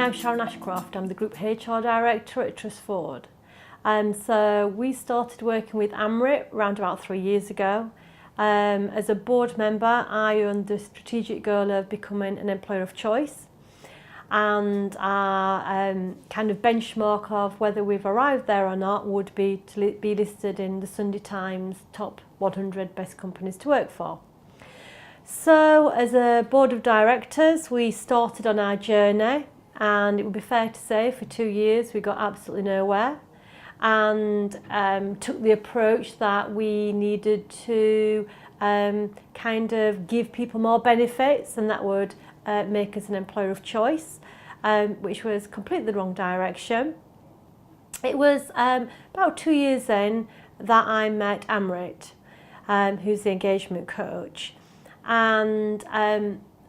am Sharon Ashcroft. I'm the Group HR Director at TrustFord. So we started working with Amrit around about 3 years ago. As a board member, I own the strategic goal of becoming an employer of choice. And our kind of benchmark of whether we've arrived there or not would be to be listed in the Sunday Times top 100 best companies to work for. So as a board of directors, we started on our journey, and it would be fair to say for 2 years we got absolutely nowhere, and took the approach that we needed to kind of give people more benefits, and that would make us an employer of choice, which was completely the wrong direction. It was about 2 years in that I met Amrit, who's the engagement coach. And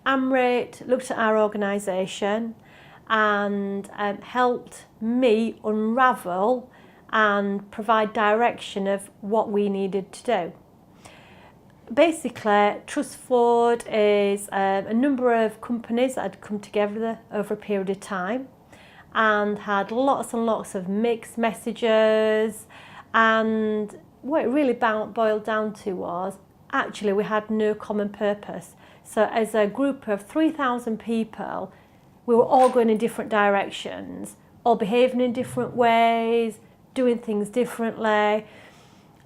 Amrit looked at our organisation and helped me unravel and provide direction of what we needed to do. Basically, TrustFord is a number of companies that had come together over a period of time and had lots and lots of mixed messages, and what it really boiled down to was actually we had no common purpose. So as a group of 3,000 people, we were all going in different directions, all behaving in different ways, doing things differently.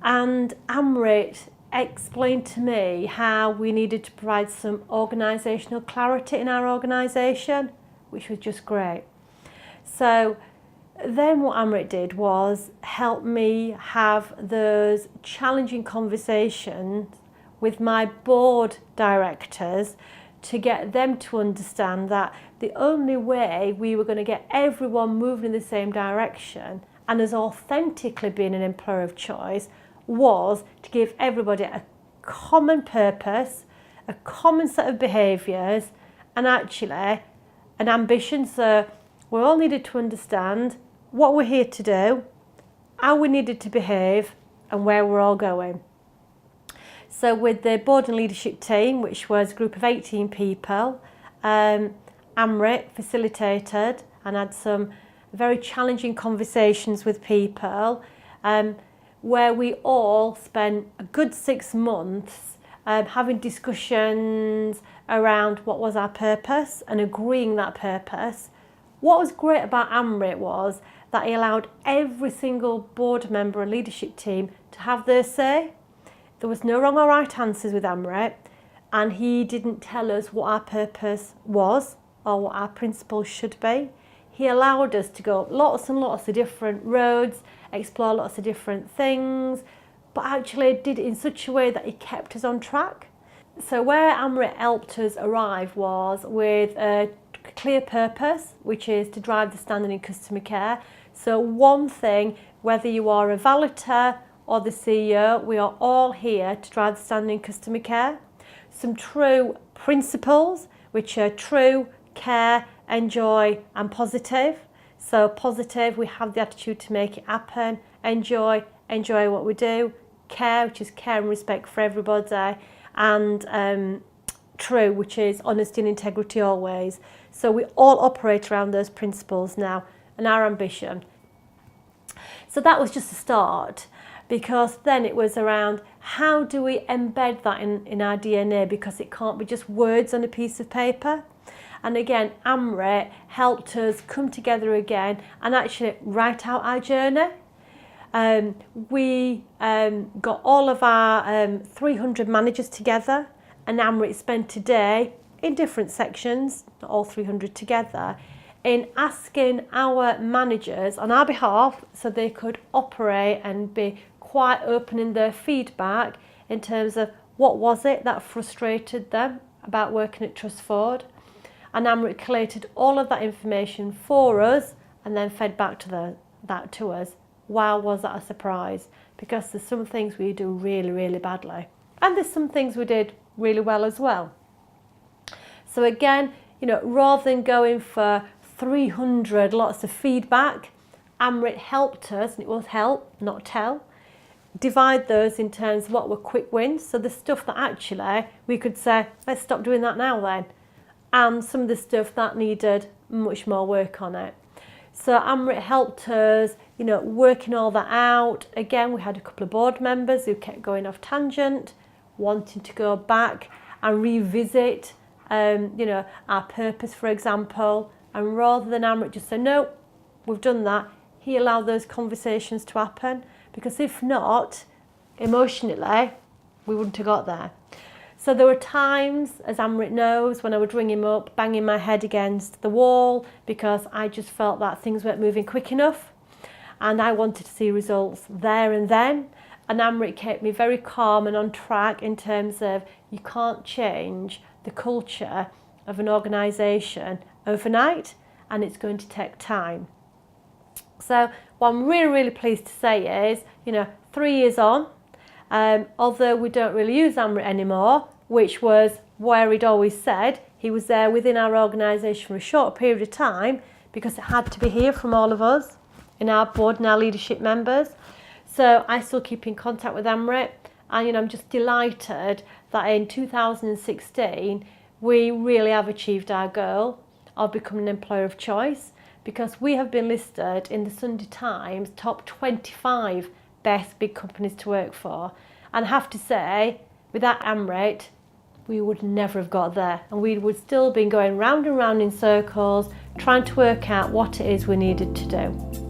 And Amrit explained to me how we needed to provide some organisational clarity in our organisation, which was just great. So then what Amrit did was help me have those challenging conversations with my board directors to get them to understand that the only way we were going to get everyone moving in the same direction and as authentically being an employer of choice was to give everybody a common purpose, a common set of behaviours, and actually an ambition. So we all needed to understand what we're here to do, how we needed to behave, and where we're all going. So with the board and leadership team, which was a group of 18 people, Amrit facilitated and had some very challenging conversations with people, where we all spent a good 6 months having discussions around what was our purpose and agreeing that purpose. What was great about Amrit was that he allowed every single board member and leadership team to have their say. There was no wrong or right answers with Amrit, and he didn't tell us what our purpose was or what our principles should be. He allowed us to go lots and lots of different roads, explore lots of different things, but actually did it in such a way that he kept us on track. So where Amrit helped us arrive was with a clear purpose, which is to drive the standard in customer care. So one thing, whether you are a valeter or the CEO, we are all here to drive the standard in customer care. Some true principles, which are true, care, enjoy and positive. So positive, we have the attitude to make it happen. Enjoy what we do. Care, which is care and respect for everybody. And true, which is honesty and integrity always. So we all operate around those principles now and our ambition. So that was just a start, because then it was around how do we embed that in our DNA, because it can't be just words on a piece of paper. And again, Amrit helped us come together again and actually write out our journey. We got all of our 300 managers together, and Amrit spent a day in different sections, not all 300 together, in asking our managers on our behalf so they could operate and be quite open in their feedback in terms of what was it that frustrated them about working at TrustFord. And Amrit collated all of that information for us and then fed back to that to us. Wow, was that a surprise? Because there's some things we do really, really badly, and there's some things we did really well as well. So again, rather than going for 300 lots of feedback, Amrit helped us, and it was help, not tell, divide those in terms of what were quick wins. So the stuff that actually we could say, let's stop doing that now then. And some of the stuff that needed much more work on it. So Amrit helped us, working all that out. Again, we had a couple of board members who kept going off tangent, wanting to go back and revisit, our purpose, for example. And rather than Amrit just say, no, we've done that, he allowed those conversations to happen, because if not, emotionally, we wouldn't have got there. So there were times, as Amrit knows, when I would ring him up, banging my head against the wall, because I just felt that things weren't moving quick enough and I wanted to see results there and then. And Amrit kept me very calm and on track in terms of, you can't change the culture of an organisation overnight, and it's going to take time. So what I'm really, really pleased to say is, 3 years on, although we don't really use Amrit anymore, which was where he'd always said, he was there within our organisation for a short period of time because it had to be here from all of us in our board and our leadership members. So I still keep in contact with Amrit, and I'm just delighted that in 2016 we really have achieved our goal of becoming an employer of choice, because we have been listed in the Sunday Times top 25 best big companies to work for. And I have to say, without Amrit, we would never have got there, and we would still been going round and round in circles trying to work out what it is we needed to do.